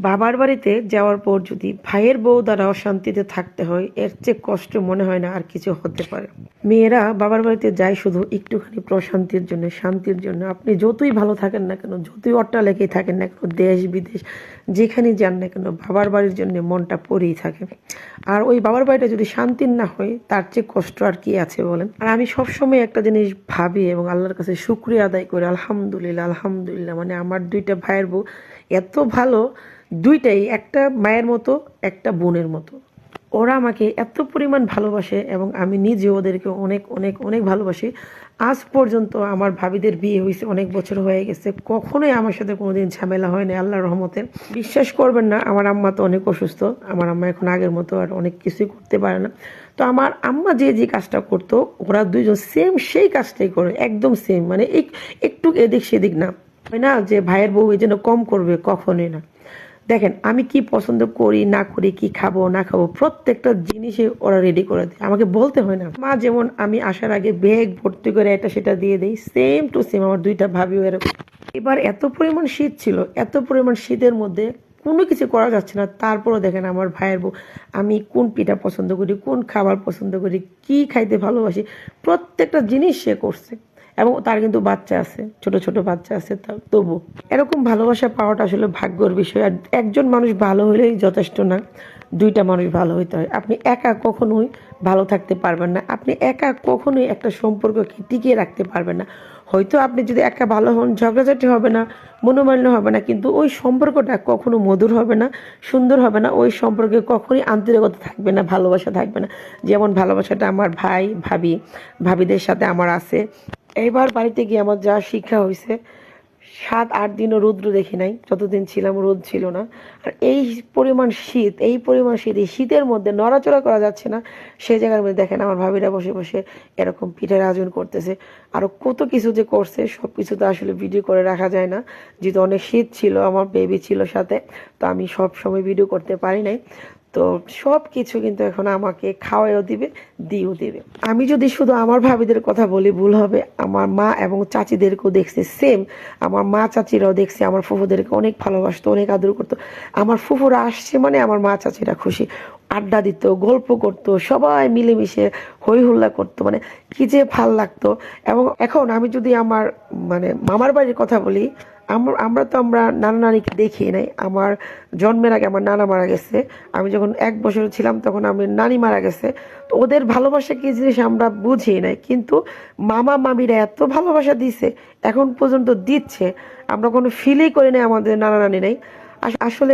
বাবার বাড়িতে যাওয়ার পর যদি ভাইয়ের বউ দ্বারা অশান্তিতে থাকতে হয়, এর চেয়ে কষ্ট মনে হয় না আর কিছু হতে পারে। মেয়েরা বাবার বাড়িতে যায় শুধু একটুখানি প্রশান্তির জন্য, শান্তির জন্য। আপনি যতই ভালো থাকেন না কেন, যতই অট্টালিকায় থাকেন না কেন, দেশ বিদেশ যেখানে যান না কেন, বাবার বাড়ির জন্য মনটা পড়েই থাকে। আর ওই বাবার বাড়িটা যদি শান্তির না হয়, তার চেয়ে কষ্ট আর কি আছে বলেন। আর আমি সবসময় একটা জিনিস ভাবি এবং আল্লাহর কাছে শুকরিয়া আদায় করি, আলহামদুলিল্লাহ আলহামদুলিল্লাহ, মানে আমার দুইটা ভাইয়ের বউ এত ভালো, দুইটাই একটা মায়ের মতো, একটা বোনের মতো। ওরা আমাকে এত পরিমাণ ভালোবাসে এবং আমি নিজে ওদেরকে অনেক অনেক অনেক ভালোবাসি। আজ পর্যন্ত আমার ভাবিদের বিয়ে হয়েছে, অনেক বছর হয়ে গেছে, কখনোই আমার সাথে কোনোদিন ঝামেলা হয়নি আল্লাহর রহমতে। বিশ্বাস করবেন না, আমার আম্মা তো অনেক অসুস্থ। আমার আম্মা এখন আগের মতো আর অনেক কিছুই করতে পারে না। তো আমার আম্মা যে যে কাজটা করতো, ওরা দুইজন সেম সেই কাজটাই করে, একদম সেম। মানে একটু এদিক সেদিক না, হয় না যে ভাইয়ের বউ এই জন্য কম করবে, কখনোই না। দেখেন আমি কি পছন্দ করি না করি, কি খাবো না খাবো, প্রত্যেকটা জিনিসে ওরা রেডি করে দেয়, আমাকে বলতে হয় না। মা যেমন আমি আসার আগে ব্যাগ ভর্তি করে এটা সেটা দিয়ে দেয়, সেম টু সেম আমার দুইটা ভাবিও এরকম। এবার এত পরিমাণ শীত ছিল, এত পরিমাণ শীতের মধ্যে কোনো কিছু করা যাচ্ছে না, তারপরও দেখেন আমার ভাইয়ের বউ আমি কোন পিঠা পছন্দ করি, কোন খাবার পছন্দ করি, কি খাইতে ভালোবাসি, প্রত্যেকটা জিনিস সে করছে। এবং তার কিন্তু বাচ্চা আছে, ছোট ছোট বাচ্চা আছে, তবু এরকম ভালোবাসা পাওয়াটা আসলে ভাগ্যর বিষয়। আর একজন মানুষ ভালো হলেই যথেষ্ট না, দুইটা মানুষ ভালো হইতে হয়। আপনি একা কখনোই ভালো থাকতে পারবেন না, আপনি একা কখনোই একটা সম্পর্ককে টিকিয়ে রাখতে পারবেন না। হয়তো আপনি যদি একা ভালো হন, ঝগড়াঝাটি হবে না, মনোমালিন্য হবে না, কিন্তু ওই সম্পর্কটা কখনো মধুর হবে না, সুন্দর হবে না। ওই সম্পর্কে কখনোই আন্তরিকতা থাকবে না, ভালোবাসা থাকবে না। যেমন ভালোবাসাটা আমার ভাই ভাবিদের সাথে আমার আছে। এইবার বাড়িতে গিয়ে আমার যা শিক্ষা হয়েছে, 7-8 দিনও রৌদ্র দেখি নাই, যতদিন ছিলাম রোদ ছিল না। আর এই পরিমাণ শীত, এই পরিমাণ শীত, এই শীতের মধ্যে নড়াচড়া করা যাচ্ছে না। সেই জায়গার মধ্যে দেখেন আমার ভাবিরা বসে বসে এরকম পিঠার আয়োজন করতেছে, আরো কত কিছু যে করছে, সব কিছু তো আসলে ভিডিও করে রাখা যায় না, যেহেতু অনেক শীত ছিল, আমার বেবি ছিল সাথে, তো আমি সব সময় ভিডিও করতে পারি নাই। তো সব কিছু কিন্তু এখন আমাকে খাওয়াইও দিবে, দিয়েও দিবে। আমি যদি শুধু আমার ভাবিদের কথা বলি ভুল হবে, আমার মা এবং চাচিদেরকেও দেখছি সেম। আমার মা চাচিরাও দেখছি আমার ফুফুদেরকে অনেক ভালোবাসতো, অনেক আদর করতো। আমার ফুফুরা আসছে মানে আমার মা চাচিরা খুশি, আড্ডা দিত, গল্প করতো, সবাই মিলেমিশে হই হুল্লা করতো, মানে কি যে ভাল লাগতো। এবং এখন আমি যদি আমার মানে মামার বাড়ির কথা বলি, আমরা নানা নানিকে দেখি নাই। আমার জন্মের আগে আমার নানা মারা গেছে, আমি যখন 1 বছর ছিলাম তখন আমার নানি মারা গেছে। তো ওদের ভালোবাসা কি জিনিস আমরা বুঝি নাই, কিন্তু মামা মামিরা এত ভালোবাসা দিছে, এখন পর্যন্ত দিচ্ছে, আমরা কোনো ফিলই করি নাই আমাদের নানা নানি নাই আসলে।